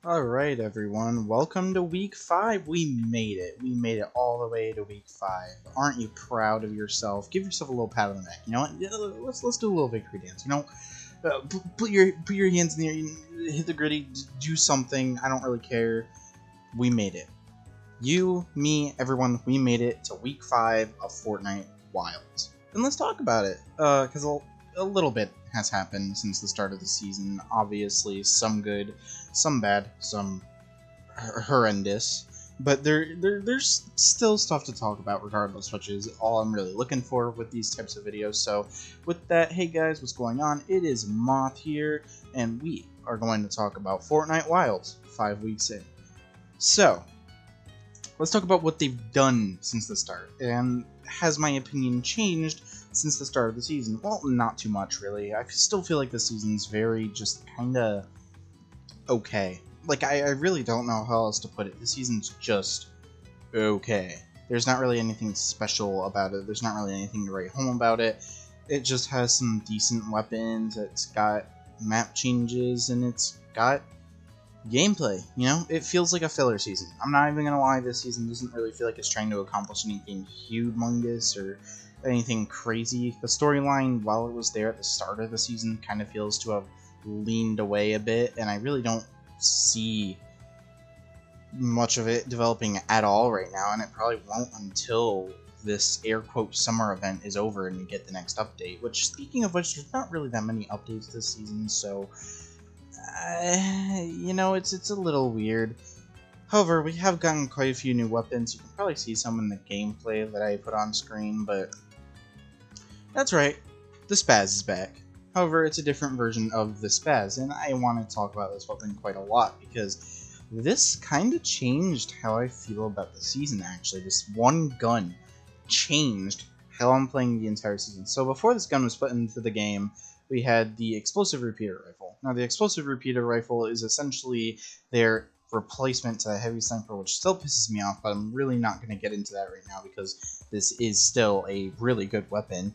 Alright everyone, welcome to week 5. We made it. We made it all the way to week 5. Aren't you proud of yourself? Give yourself a little pat on the back. You know what? Yeah, let's do a little victory dance. Put your hands in the air, hit the gritty, do something. I don't really care. We made it. You, me, everyone, we made it to week 5 of Fortnite Wilds. And let's talk about it, because a little bit has happened since the start of the season. Obviously, some good, some bad, some horrendous. But there's still stuff to talk about regardless, which is all I'm really looking for with these types of videos. So with that, hey guys, what's going on? It is Moth here, and we are going to talk about Fortnite Wilds 5 weeks in. So, let's talk about what they've done since the start, and has my opinion changed since the start of the season? Well, not too much, really. I still feel like the season's very just kinda okay. Like, I really don't know how else to put it. The season's just okay. There's not really anything special about it. There's not really anything to write home about it. It just has some decent weapons. It's got map changes, and it's got gameplay. You know, it feels like a filler season. I'm not even gonna lie, this season doesn't really feel like it's trying to accomplish anything humongous or anything crazy. The storyline, while it was there at the start of the season, kind of feels to have leaned away a bit, and I really don't see much of it developing at all right now, and it probably won't until this air quote summer event is over and we get the next update. Which, speaking of which, there's not really that many updates this season, so you know, it's a little weird. However, we have gotten quite a few new weapons. You can probably see some in the gameplay that I put on screen, but that's right, the Spaz is back. However, it's a different version of the Spaz, and I want to talk about this weapon quite a lot because this kind of changed how I feel about the season, actually. This one gun changed how I'm playing the entire season. So before this gun was put into the game, we had the explosive repeater rifle. Now, the explosive repeater rifle is essentially their replacement to the heavy sniper, which still pisses me off, but I'm really not going to get into that right now because this is still a really good weapon.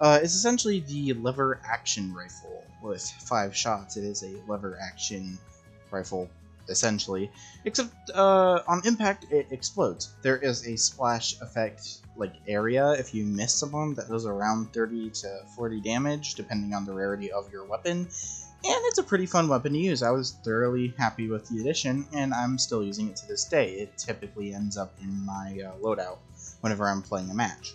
It's essentially the lever action rifle with 5 shots. It is a lever action rifle, essentially, except on impact it explodes. There is a splash effect like area if you miss someone that does around 30 to 40 damage depending on the rarity of your weapon, and it's a pretty fun weapon to use. I was thoroughly happy with the addition, and I'm still using it to this day. It typically ends up in my loadout whenever I'm playing a match.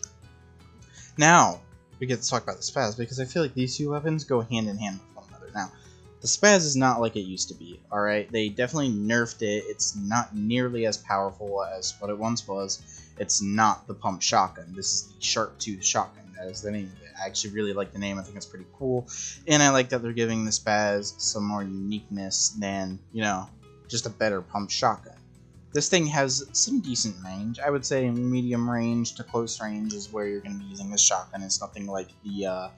Now we get to talk about the Spaz, because I feel like these two weapons go hand in hand with one another. Now, the Spaz is not like it used to be, alright? They definitely nerfed it. It's not nearly as powerful as what it once was. It's not the pump shotgun. This is the sharp tooth shotgun. That is the name of it. I actually really like the name. I think it's pretty cool. And I like that they're giving the Spaz some more uniqueness than, you know, just a better pump shotgun. This thing has some decent range. I would say medium range to close range is where you're going to be using this shotgun. It's nothing like the,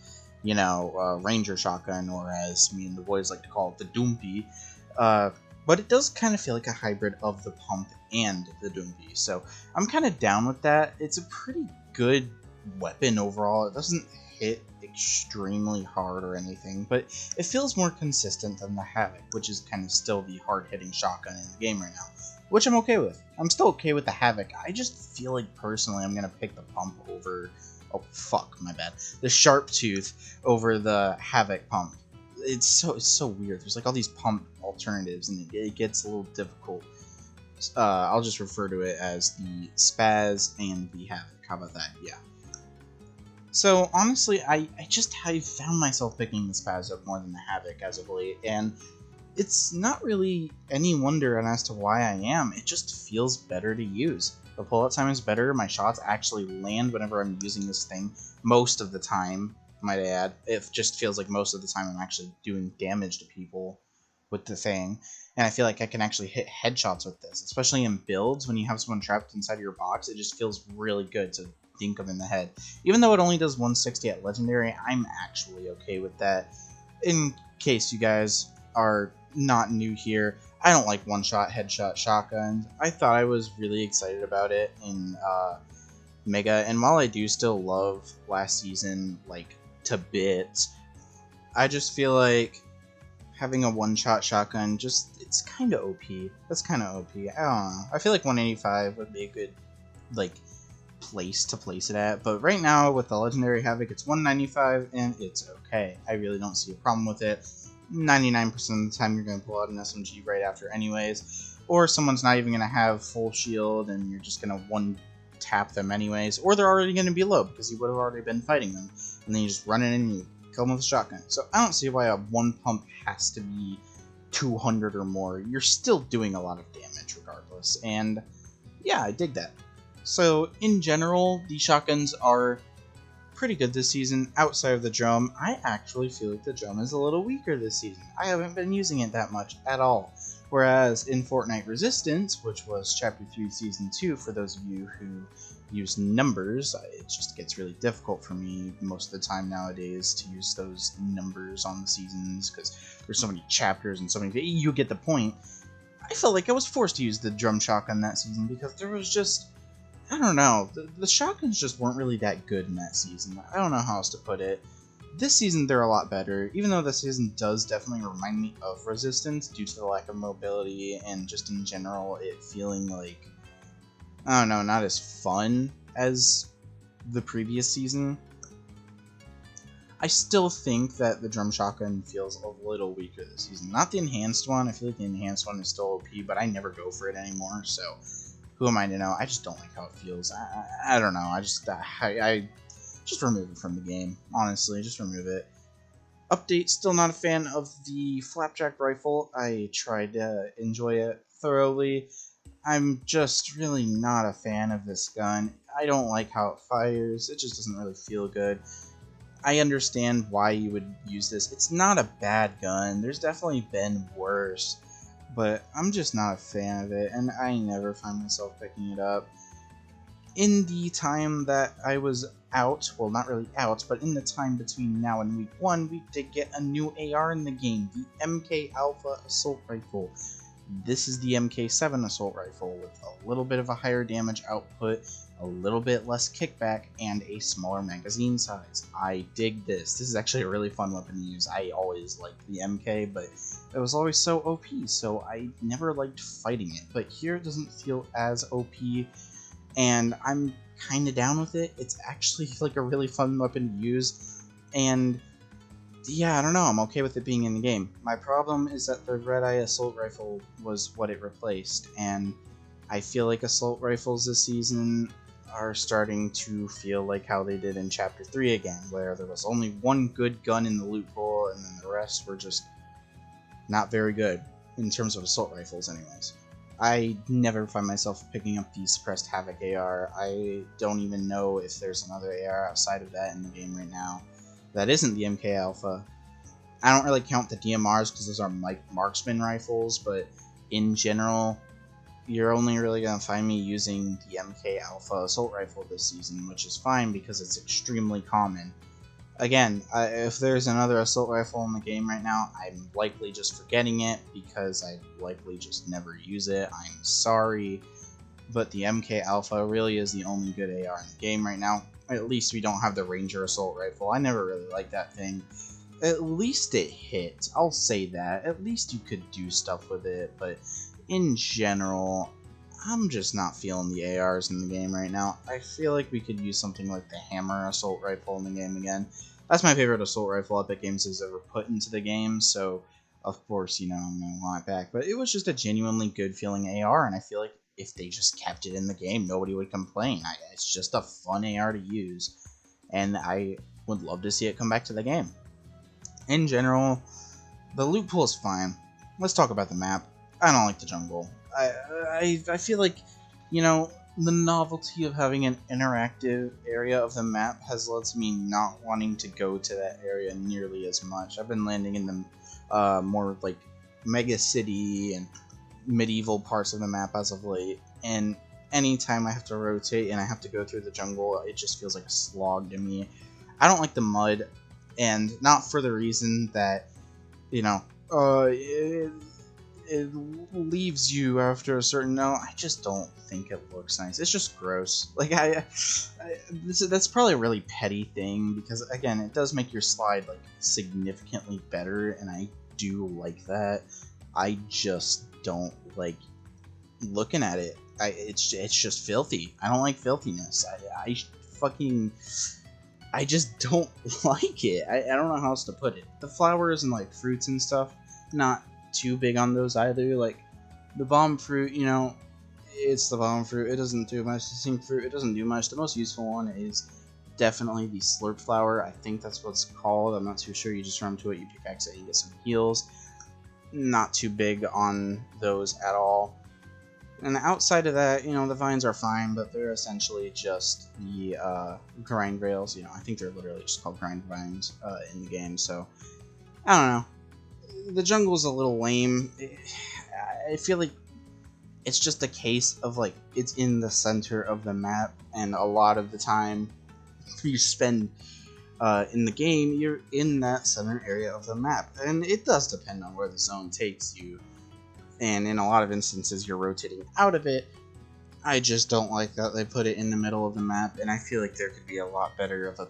Ranger shotgun, or as me and the boys like to call it, the Doompy. But it does kind of feel like a hybrid of the pump and the Doompy. So I'm kind of down with that. It's a pretty good weapon overall. It doesn't hit extremely hard or anything, but it feels more consistent than the Havoc, which is kind of still the hard-hitting shotgun in the game right now, which I'm okay with. I'm still okay with the Havoc. I just feel like personally I'm gonna pick the pump over, oh fuck, my bad, the Sharp Tooth over the Havoc pump. It's so weird. There's like all these pump alternatives, and it gets a little difficult. I'll just refer to it as the Spaz and the Havoc. How about that? Yeah. So honestly, I found myself picking the Spaz up more than the Havoc as of late, and it's not really any wonder as to why I am. It just feels better to use. The pullout time is better. My shots actually land whenever I'm using this thing. Most of the time, might I add. It just feels like most of the time I'm actually doing damage to people with the thing. And I feel like I can actually hit headshots with this, especially in builds when you have someone trapped inside your box. It just feels really good to dink them in the head. Even though it only does 160 at Legendary, I'm actually okay with that. In case you guys are not new here, I don't like one-shot headshot shotguns. I thought I was really excited about it in Mega, and while I do still love last season like to bits, I just feel like having a one-shot shotgun, it's kind of OP. That's kind of OP. I don't know. I feel like 185 would be a good, like, place to place it at, but right now with the Legendary Havoc, it's 195 and it's okay. I really don't see a problem with it. 99% of the time you're going to pull out an SMG right after anyways, or someone's not even going to have full shield and you're just going to one-tap them anyways, or they're already going to be low because you would have already been fighting them, and then you just run in and you kill them with a shotgun. So I don't see why a one pump has to be 200 or more. You're still doing a lot of damage regardless, and yeah, I dig that. So, in general, the shotguns are pretty good this season. Outside of the drum, I actually feel like the drum is a little weaker this season. I haven't been using it that much at all. Whereas in Fortnite Resistance, which was Chapter 3 Season 2, for those of you who use numbers, it just gets really difficult for me most of the time nowadays to use those numbers on the seasons, because there's so many chapters and so many... You get the point. I felt like I was forced to use the drum shotgun that season because there was just... I don't know, the shotguns just weren't really that good in that season. I don't know how else to put it. This season they're a lot better, even though this season does definitely remind me of Resistance due to the lack of mobility and just in general it feeling like, I don't know, not as fun as the previous season. I still think that the drum shotgun feels a little weaker this season. Not the enhanced one, I feel like the enhanced one is still OP, but I never go for it anymore, so... Who am I to know? I just don't like how it feels. I don't know. I just remove it from the game. Honestly, just remove it. Update, still not a fan of the Flapjack rifle. I tried to enjoy it thoroughly. I'm just really not a fan of this gun. I don't like how it fires. It just doesn't really feel good. I understand why you would use this. It's not a bad gun. There's definitely been worse. But I'm just not a fan of it, and I never find myself picking it up. In the time that I was out, well, not really out, but in the time between now and week 1, we did get a new AR in the game, the MK Alpha Assault Rifle. This is the MK7 Assault Rifle with a little bit of a higher damage output, a little bit less kickback, and a smaller magazine size. I dig this. This is actually a really fun weapon to use. I always liked the MK, but it was always so OP, so I never liked fighting it. But here it doesn't feel as OP, and I'm kind of down with it. It's actually like a really fun weapon to use, and yeah, I don't know, I'm okay with it being in the game. My problem is that the Red Eye Assault Rifle was what it replaced, and I feel like assault rifles this season are starting to feel like how they did in Chapter 3 again, where there was only one good gun in the loot pool, and then the rest were just not very good, in terms of assault rifles anyways. I never find myself picking up the Suppressed Havoc AR. I don't even know if there's another AR outside of that in the game right now. That isn't the MK Alpha. I don't really count the DMRs because those are marksman rifles, but in general, you're only really going to find me using the MK Alpha Assault Rifle this season, which is fine because it's extremely common. Again, if there's another assault rifle in the game right now, I'm likely just forgetting it because I likely just never use it. I'm sorry, but the MK Alpha really is the only good AR in the game right now. At least we don't have the Ranger Assault Rifle. I never really liked that thing. At least it hit. I'll say that. At least you could do stuff with it, but in general, I'm just not feeling the ARs in the game right now. I feel like we could use something like the Hammer Assault Rifle in the game again. That's my favorite assault rifle Epic Games has ever put into the game, so of course, you know, I'm going to want it back. But it was just a genuinely good feeling AR, and I feel like if they just kept it in the game, nobody would complain. It's just a fun AR to use, and I would love to see it come back to the game. In general, the loot pool is fine. Let's talk about the map. I don't like the jungle. I feel like, you know, the novelty of having an interactive area of the map has led to me not wanting to go to that area nearly as much. I've been landing in the more like mega city and medieval parts of the map as of late, and anytime I have to rotate and I have to go through the jungle, it just feels like a slog to me. I don't like the mud, and not for the reason that, you know, it leaves you after a certain note. I just don't think it looks nice. It's just gross. Like that's probably a really petty thing because again, it does make your slide like significantly better, and I do like that. I just don't like looking at it. It's just filthy. I don't like filthiness. I just don't like it. I don't know how else to put it. The flowers and like fruits and stuff, not too big on those either. Like the bomb fruit, you know, it's the bomb fruit. It doesn't do much. The sink fruit, it doesn't do much. The most useful one is definitely the slurp flower. I think that's what it's called. I'm not too sure. You just run to it, you pickaxe it, you get some heals. Not too big on those at all. And outside of that, you know, the vines are fine, but they're essentially just the grind rails. You know, I think they're literally just called grind vines in the game. So, I don't know. The jungle's a little lame. I feel like it's just a case of, like, it's in the center of the map, and a lot of the time you spend in the game, you're in that center area of the map. And it does depend on where the zone takes you. And in a lot of instances, you're rotating out of it. I just don't like that they put it in the middle of the map, and I feel like there could be a lot better of a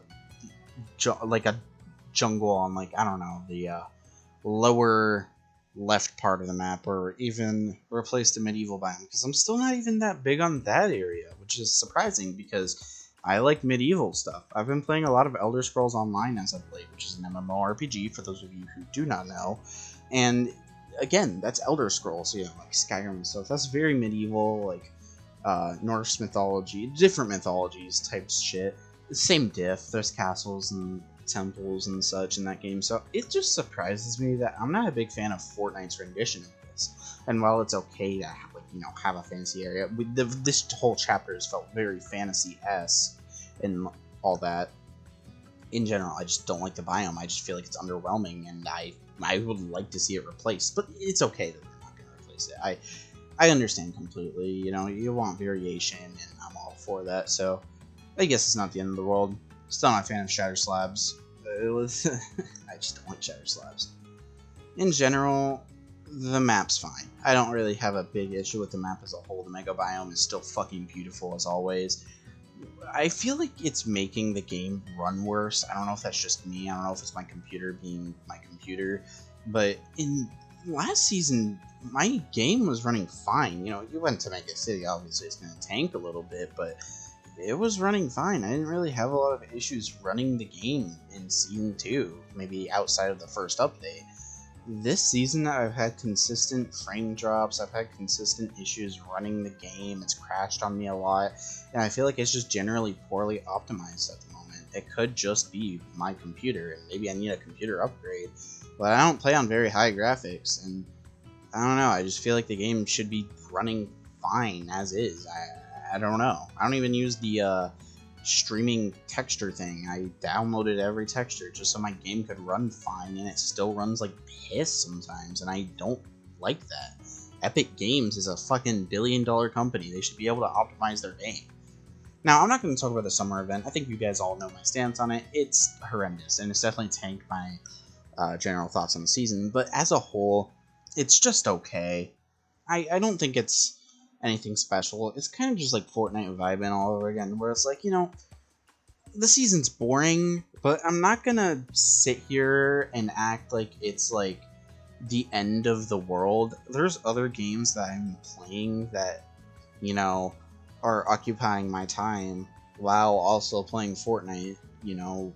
jungle on, like, I don't know, the lower left part of the map, or even replace the medieval biome, because I'm still not even that big on that area, which is surprising because I like medieval stuff. I've been playing a lot of Elder Scrolls Online as of late, which is an MMORPG for those of you who do not know, and again, that's Elder Scrolls, you know, like Skyrim and stuff. That's very medieval, like Norse mythology, different mythologies type shit. Same diff. There's castles and temples and such in that game. So it just surprises me that I'm not a big fan of Fortnite's rendition of this. And while it's okay to have, like, you know, have a fancy area, this whole chapter has felt very fantasy-esque and all that. In general, I just don't like the biome. I just feel like it's underwhelming, and I would like to see it replaced, but it's okay that they're not going to replace it. I understand completely. You know, you want variation, and I'm all for that. So I guess it's not the end of the world. Still not a fan of Shatter Slabs. I just don't like Shatter Slabs. In general, the map's fine. I don't really have a big issue with the map as a whole. The Mega Biome is still fucking beautiful as always. I feel like it's making the game run worse. I don't know if that's just me. I don't know if it's my computer being my computer. But in last season, my game was running fine. You know, you went to Mega City, obviously it's going to tank a little bit, but it was running fine. I didn't really have a lot of issues running the game in Season 2, maybe outside of the first update. This season, I've had consistent frame drops, I've had consistent issues running the game, it's crashed on me a lot, and I feel like it's just generally poorly optimized at the moment. It could just be my computer, and maybe I need a computer upgrade, but I don't play on very high graphics, and I don't know, I just feel like the game should be running fine as is. I don't know. I don't even use the streaming texture thing. I downloaded every texture just so my game could run fine, and it still runs like piss sometimes, and I don't like that. Epic Games is a fucking billion-dollar company. They should be able to optimize their game. Now, I'm not going to talk about the summer event. I think you guys all know my stance on it. It's horrendous, and it's definitely tanked my general thoughts on the season, but as a whole, it's just okay. I don't think it's anything special. It's kind of just like Fortnite vibing all over again, where it's like, you know, the season's boring, but I'm not gonna sit here and act like it's like the end of the world. There's other games that I'm playing that, you know, are occupying my time while also playing Fortnite, you know,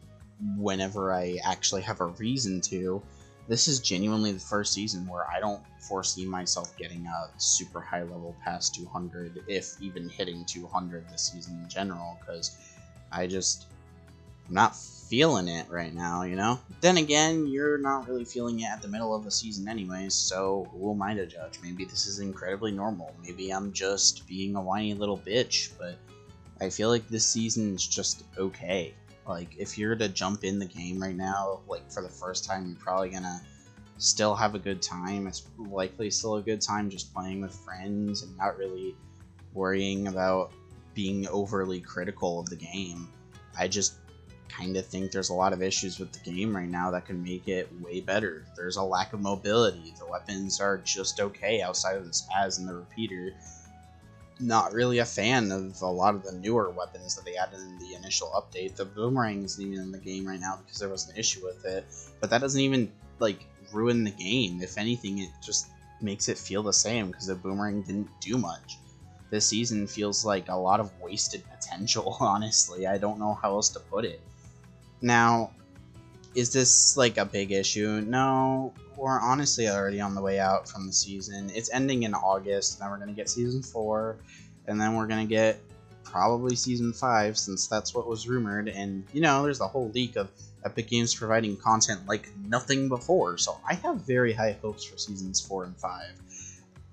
whenever I actually have a reason to. This is genuinely the first season where I don't foresee myself getting a super high level past 200, if even hitting 200 this season in general, because I'm not feeling it right now, you know? Then again, you're not really feeling it at the middle of the season anyways, so who am I to judge? Maybe this is incredibly normal. Maybe I'm just being a whiny little bitch, but I feel like this season is just okay. Like, if you're to jump in the game right now, like, for the first time, you're probably gonna still have a good time. It's likely still a good time just playing with friends and not really worrying about being overly critical of the game. I just kind of think there's a lot of issues with the game right now that can make it way better. There's a lack of mobility. The weapons are just okay outside of the spaz and the repeater. Not really a fan of a lot of the newer weapons that they added in the initial update. The boomerang isn't even in the game right now because there was an issue with it, but that doesn't even like ruin the game. If anything, it just makes it feel the same because the boomerang didn't do much. This season feels like a lot of wasted potential, honestly. I don't know how else to put it. Now, is this like a big issue? No, we're honestly already on the way out from the season. It's ending in August, and then we're going to get Season 4, and then we're going to get probably Season 5, since that's what was rumored, and, you know, there's the whole leak of Epic Games providing content like nothing before, so I have very high hopes for Seasons 4 and 5.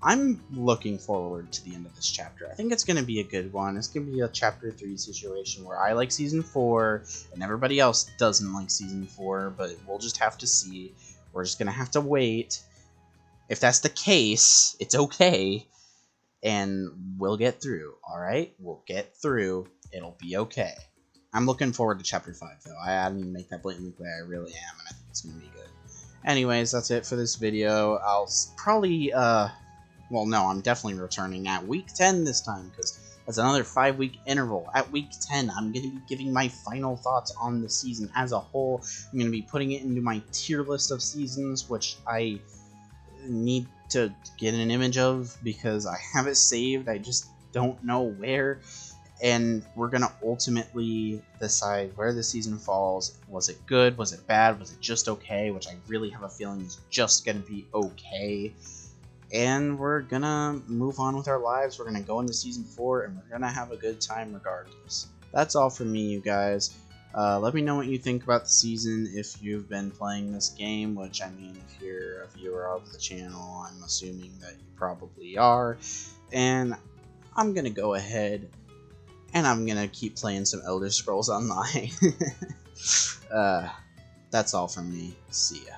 I'm looking forward to the end of this chapter. I think it's going to be a good one. It's going to be a Chapter 3 situation where I like Season 4, and everybody else doesn't like Season 4, but we'll just have to see. We're just going to have to wait. If that's the case, it's okay, and we'll get through, alright? We'll get through. It'll be okay. I'm looking forward to Chapter 5, though. I didn't make that blatantly clear. I really am, and I think it's going to be good. Anyways, that's it for this video. I'll probably, well, no, I'm definitely returning at week 10 this time, because that's another 5-week interval. At week 10, I'm going to be giving my final thoughts on the season as a whole. I'm going to be putting it into my tier list of seasons, which I need to get an image of, because I have it saved. I just don't know where. And we're going to ultimately decide where the season falls. Was it good? Was it bad? Was it just okay? Which I really have a feeling is just going to be okay. And we're gonna move on with our lives. We're gonna go into Season 4, and we're gonna have a good time regardless. That's all from me, you guys. Let me know what you think about the season if you've been playing this game, which, I mean, if you're a viewer of the channel, I'm assuming that you probably are. And I'm gonna go ahead, and I'm gonna keep playing some Elder Scrolls Online. That's all from me. See ya.